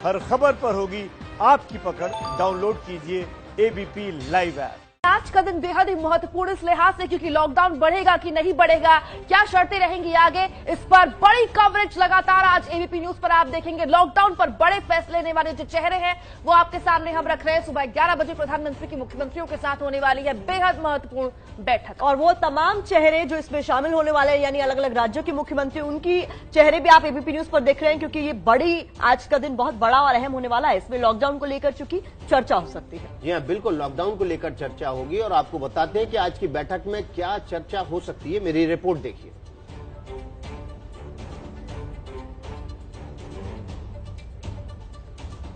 हर खबर पर होगी आपकी पकड़। डाउनलोड कीजिए एबीपी लाइव ऐप। आज का दिन बेहद ही महत्वपूर्ण इस लिहाज से क्योंकि लॉकडाउन बढ़ेगा कि नहीं बढ़ेगा, क्या शर्तें रहेंगी आगे, इस पर बड़ी कवरेज लगातार आज एबीपी न्यूज पर आप देखेंगे। लॉकडाउन पर बड़े फैसले लेने वाले जो चेहरे हैं वो आपके सामने हम रख रहे हैं। सुबह 11 बजे प्रधानमंत्री की मुख्यमंत्रियों के साथ होने वाली है बेहद महत्वपूर्ण बैठक, और वो तमाम चेहरे जो इसमें शामिल होने वाले हैं यानी अलग अलग राज्यों के मुख्यमंत्री, उनकी चेहरे भी आप एबीपी न्यूज पर देख रहे हैं क्योंकि ये बड़ी आज का दिन बहुत बड़ा और अहम होने वाला है। इसमें लॉकडाउन को लेकर चूंकि चर्चा हो सकती है। जी हाँ, बिल्कुल लॉकडाउन को लेकर चर्चा होगी और आपको बताते हैं कि आज की बैठक में क्या चर्चा हो सकती है। मेरी रिपोर्ट देखिए।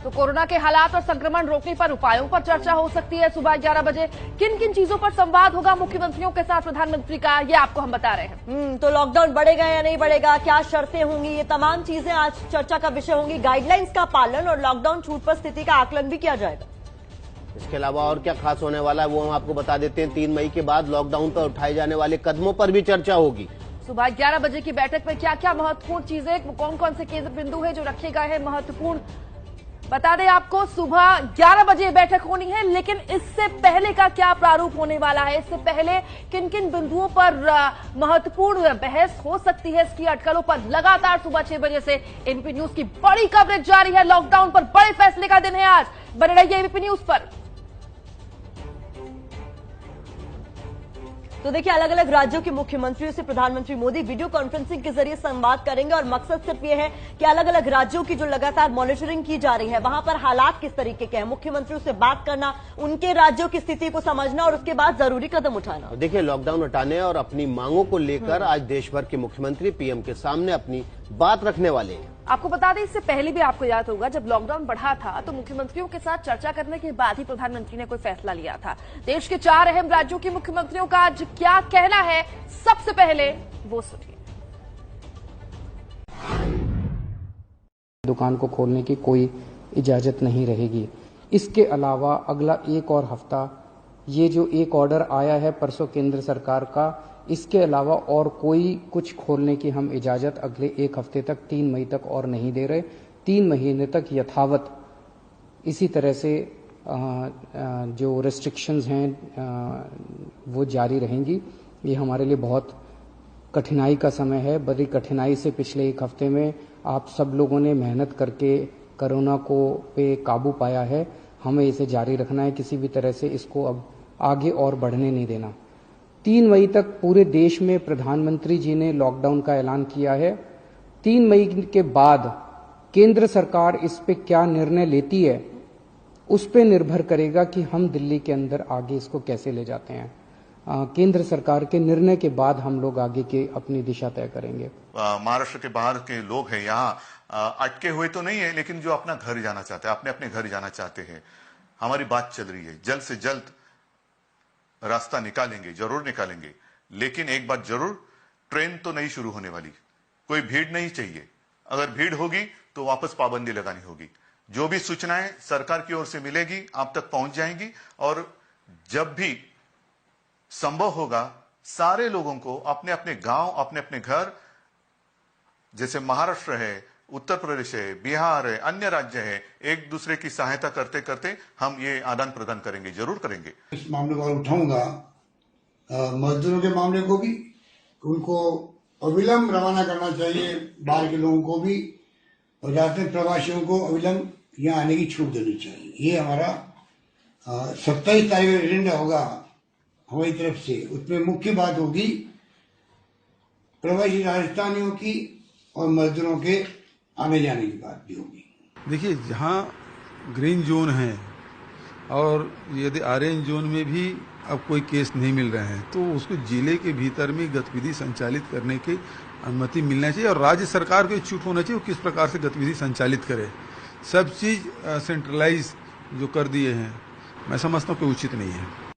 तो कोरोना के हालात और संक्रमण रोकने पर उपायों पर चर्चा हो सकती है। सुबह 11 बजे किन किन चीजों पर संवाद होगा मुख्यमंत्रियों के साथ प्रधानमंत्री का, ये आपको हम बता रहे हैं। तो लॉकडाउन बढ़ेगा या नहीं बढ़ेगा, क्या शर्तें होंगी, ये तमाम चीजें आज चर्चा का विषय होंगी। गाइडलाइंस का पालन और लॉकडाउन छूट पर स्थिति का आकलन भी किया जाएगा। इसके अलावा और क्या खास होने वाला है वो हम आपको बता देते हैं। 3 मई के बाद लॉकडाउन पर उठाए जाने वाले कदमों पर भी चर्चा होगी। सुबह 11 बजे की बैठक में क्या क्या महत्वपूर्ण चीजें, कौन कौन से केंद्र बिंदु है जो रखे गए हैं महत्वपूर्ण, बता दें आपको। सुबह 11 बजे बैठक होनी है, लेकिन इससे पहले का क्या प्रारूप होने वाला है, इससे पहले किन किन बिंदुओं पर महत्वपूर्ण बहस हो सकती है, इसकी अटकलों पर लगातार सुबह 6 बजे से एबीपी न्यूज की बड़ी कवरेज जारी है। लॉकडाउन पर बड़े फैसले का दिन है आज, बने रहिए एबीपी न्यूज पर। तो देखिए, अलग अलग राज्यों के मुख्यमंत्रियों से प्रधानमंत्री मोदी वीडियो कॉन्फ्रेंसिंग के जरिए संवाद करेंगे और मकसद सिर्फ ये है कि अलग अलग राज्यों की जो लगातार मॉनिटरिंग की जा रही है वहां पर हालात किस तरीके के हैं, मुख्यमंत्रियों से बात करना, उनके राज्यों की स्थिति को समझना और उसके बाद जरूरी कदम उठाना। देखिए, लॉकडाउन हटाने और अपनी मांगों को लेकर आज देश भर के मुख्यमंत्री पीएम के सामने अपनी बात रखने वाले हैं। आपको बता दें, इससे पहले भी आपको याद होगा जब लॉकडाउन बढ़ा था तो मुख्यमंत्रियों के साथ चर्चा करने के बाद ही प्रधानमंत्री ने कोई फैसला लिया था। देश के 4 अहम राज्यों के मुख्यमंत्रियों का आज क्या कहना है, सबसे पहले वो सुनिए। दुकान को खोलने की कोई इजाजत नहीं रहेगी। इसके अलावा अगला एक और हफ्ता, ये जो एक ऑर्डर आया है परसों केंद्र सरकार का, इसके अलावा और कोई कुछ खोलने की हम इजाजत अगले एक हफ्ते तक 3 मई तक और नहीं दे रहे। 3 महीने तक यथावत इसी तरह से जो रेस्ट्रिक्शंस हैं वो जारी रहेंगी। ये हमारे लिए बहुत कठिनाई का समय है। बड़ी कठिनाई से पिछले एक हफ्ते में आप सब लोगों ने मेहनत करके कोरोना को पे काबू पाया है। हमें इसे जारी रखना है, किसी भी तरह से इसको अब आगे और बढ़ने नहीं देना। 3 मई तक पूरे देश में प्रधानमंत्री जी ने लॉकडाउन का ऐलान किया है। 3 मई के बाद केंद्र सरकार इस पे क्या निर्णय लेती है उस पे निर्भर करेगा कि हम दिल्ली के अंदर आगे इसको कैसे ले जाते हैं। केंद्र सरकार के निर्णय के बाद हम लोग आगे के अपनी दिशा तय करेंगे। महाराष्ट्र के बाहर के लोग हैं यहाँ अटके हुए तो नहीं है, लेकिन जो अपना घर जाना चाहते हैं, अपने घर जाना चाहते हैं, हमारी बात चल रही है। जल्द से जल्द रास्ता निकालेंगे, जरूर निकालेंगे। लेकिन एक बात जरूर, ट्रेन तो नहीं शुरू होने वाली, कोई भीड़ नहीं चाहिए। अगर भीड़ होगी तो वापस पाबंदी लगानी होगी। जो भी सूचनाएं सरकार की ओर से मिलेगी आप तक पहुंच जाएंगी, और जब भी संभव होगा सारे लोगों को अपने अपने गांव, अपने अपने घर, जैसे महाराष्ट्र है, उत्तर प्रदेश है, बिहार है, अन्य राज्य है, एक दूसरे की सहायता करते करते हम ये आदान प्रदान करेंगे, जरूर करेंगे। इस मामले को उठाऊंगा, मजदूरों के मामले को भी, उनको अविलंब रवाना करना चाहिए, बाहर के लोगों को भी, और राजनीतिक प्रवासियों को अविलंब यहाँ आने की छूट देनी चाहिए। ये हमारा 27 तारीख का एजेंडा होगा हमारी तरफ से। उसमें मुख्य बात होगी प्रवासी राजस्थानियों की और मजदूरों के आने जाने की बात भी होगी। देखिए, जहाँ ग्रीन जोन है और यदि ऑरेंज जोन में भी अब कोई केस नहीं मिल रहे हैं तो उसको जिले के भीतर में गतिविधि संचालित करने की अनुमति मिलना चाहिए, और राज्य सरकार को छूट होना चाहिए वो किस प्रकार से गतिविधि संचालित करे। सब चीज सेंट्रलाइज जो कर दिए हैं, मैं समझता हूँ कि उचित नहीं है।